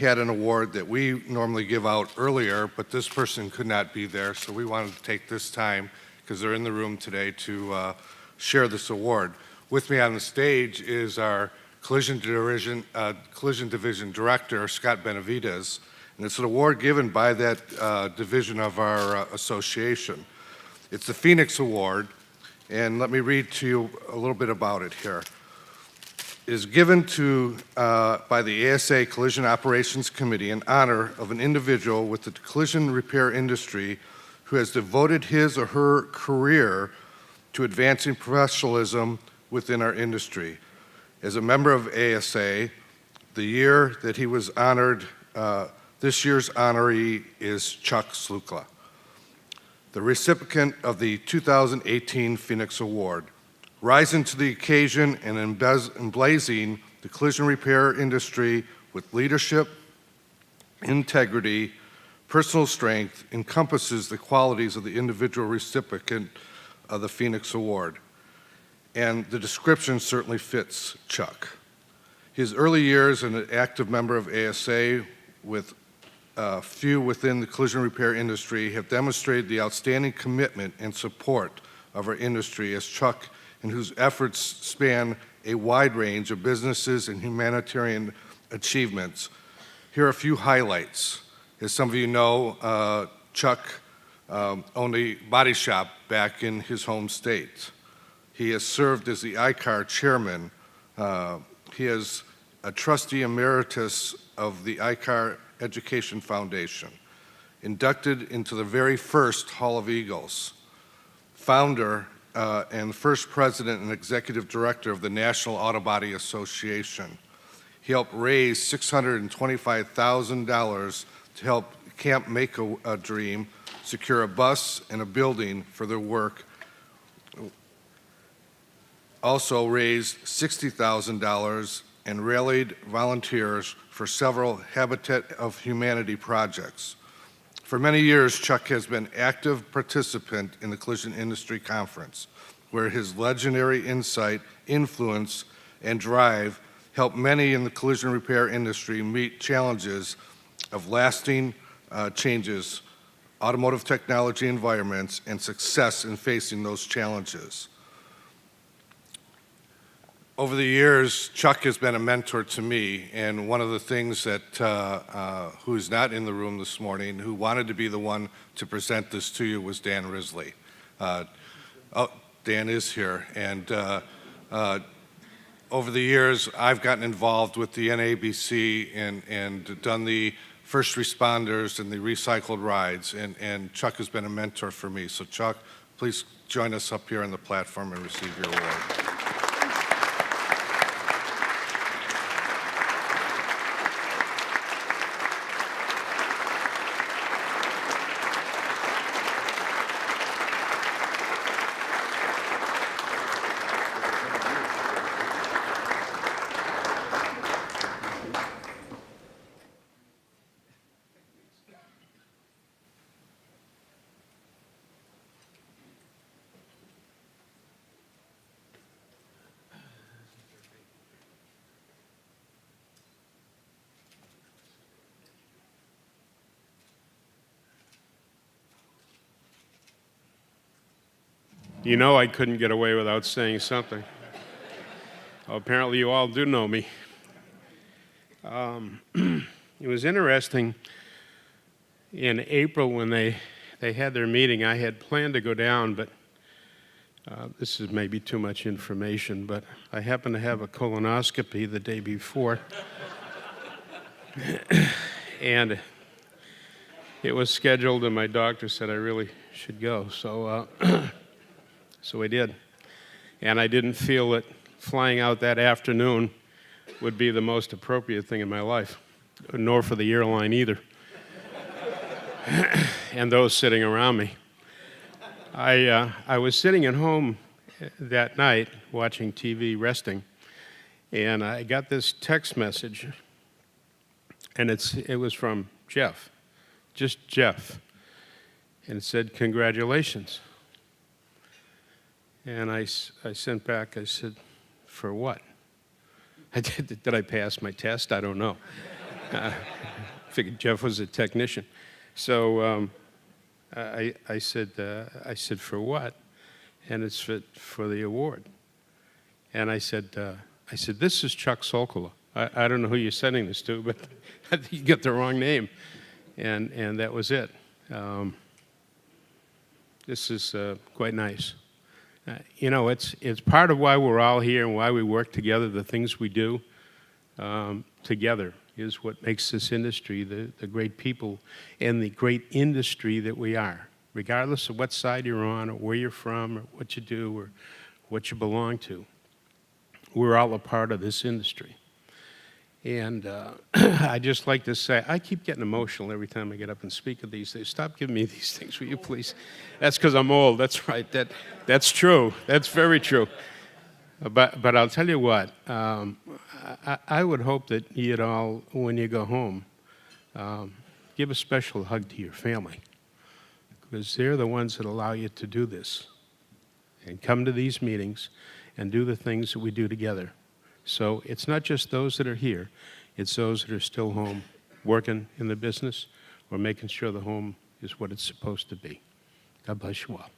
had an award that we normally give out earlier, but this person could not be there, so we wanted to take this time, because they're in the room today, to share this award. With me on the stage is our Collision Division Director, Scott Benavides, and it's an award given by that division of our association. It's the Phoenix Award, and let me read to you a little bit about it here. It is given to by the ASA Collision Operations Committee in honor of an individual with the collision repair industry who has devoted his or her career to advancing professionalism within our industry. As a member of ASA, the year that he was honored, this year's honoree is Chuck Slukla, the recipient of the 2018 Phoenix Award, rising to the occasion and emblazing the collision repair industry with leadership, integrity, personal strength, encompasses the qualities of the individual recipient of the Phoenix Award. And the description certainly fits Chuck. His early years as an active member of ASA with few within the collision repair industry have demonstrated the outstanding commitment and support of our industry as Chuck, and whose efforts span a wide range of businesses and humanitarian achievements. Here are a few highlights. As some of you know, Chuck owned a body shop back in his home state. He has served as the ICAR chairman. He is a trustee emeritus of the ICAR Education Foundation, inducted into the very first Hall of Eagles, founder and first president and executive director of the National Auto Body Association. He helped raise $625,000 to help Camp Make a Dream secure a bus and a building for their work. Also raised $60,000 and rallied volunteers for several Habitat of Humanity projects. For many years, Chuck has been an active participant in the Collision Industry Conference, where his legendary insight, influence, and drive helped many in the collision repair industry meet challenges of lasting changes, automotive technology environments, and success in facing those challenges. Over the years, Chuck has been a mentor to me, and one of the things that, who's not in the room this morning, who wanted to be the one to present this to you, was Dan Risley. Dan is here, and over the years, I've gotten involved with the NABC and done the first responders and the recycled rides, and Chuck has been a mentor for me. So Chuck, please join us up here on the platform and receive your award. You know I couldn't get away without saying something. Well, apparently you all do know me. It was interesting. In April when they had their meeting, I had planned to go down, but this is maybe too much information, but I happened to have a colonoscopy the day before. And it was scheduled, and my doctor said I really should go. So I did. And I didn't feel that flying out that afternoon would be the most appropriate thing in my life, nor for the airline either, and those sitting around me. I was sitting at home that night watching TV, resting, and I got this text message, and it was from Jeff, just Jeff, and it said, "Congratulations." And I sent back, I said, "For what?" Did I pass my test? I don't know. Figured Jeff was a technician. So I said, for what? And it's for the award. And I said, this is Chuck Solkola. I don't know who you're sending this to, but I think you got the wrong name. And that was it. This is quite nice. You know, it's part of why we're all here and why we work together. The things we do together is what makes this industry the great people and the great industry that we are, regardless of what side you're on or where you're from or what you do or what you belong to. We're all a part of this industry. And I just like to say, I keep getting emotional every time I get up and speak of these things. Stop giving me these things, will you please? That's because I'm old. That's right. That's true. That's very true. But I'll tell you what. I would hope that you'd all, when you go home, give a special hug to your family, because they're the ones that allow you to do this and come to these meetings and do the things that we do together. So it's not just those that are here, it's those that are still home working in the business or making sure the home is what it's supposed to be. God bless you all.